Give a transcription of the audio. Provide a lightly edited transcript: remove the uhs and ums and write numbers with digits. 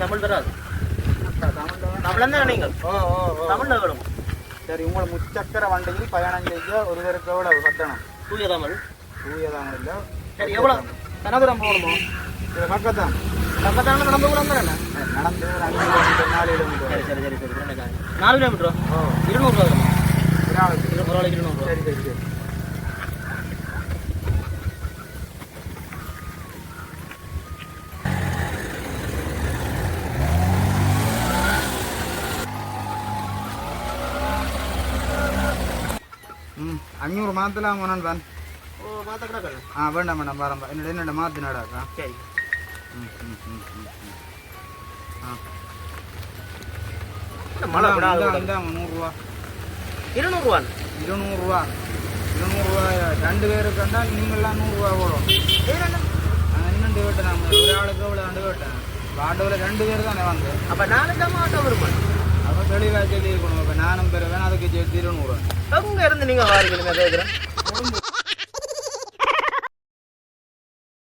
தமிழ் வராது. தமிழ் தானே நீங்கள்? தமிழ்ல வேணும். சரி, உங்களை முச்சக்கர வண்டியில் பயணம் செய்ய ஒருவருக்கு எவ்வளவு கட்டணம்? தூய தமிழ். தூய தமிழ் இல்லை. சரி, எவ்வளோ கனதுரம் போகணுமோ? இது பக்கத்தான். பக்கத்தான நடந்து கூட தானே? நடந்து ஒரு 5 கிலோமீட்டர் 4 கிலோமீட்டர். சரி சரி சரி சரி 4 கிலோமீட்டரோ? 200 ரூபா வருமா? ஒரு ஆளுக்கு. ஒரு ஆளுக்கு 200 ரூபா. சரி சரி சரி. ம் 500 மாற்றலாம் வேணான். ஓ, மாற்ற கிடக்கல. வேண்டாம் வேண்டாம் வரம்பா. என்னோட மாற்றி நடாக்கா. சரி. மழை விடாது. 100 ரூபா. 200 ரூபா. 200 ரூபா 2 பேருக்கு வந்தால் நீங்கள்லாம் 100 ரூபா போடும். இன்னும் கேட்டேன். நான் ஒரு ஆளுக்கு அவ்வளோ 2 கேட்டேன். ஆட்டோவில் 2 பேர் தானே வந்து. அப்போ 4 தான் ஆட்டோ வருமா? அப்போ தெளிவாக சொல்லி இருக்கணும். இப்போ நானும் பெறுவேன், அதுக்கு சேர்த்து 200. அங்கே இருந்து நீங்கள் வாரிக்கணுங்க கேட்குறேன்.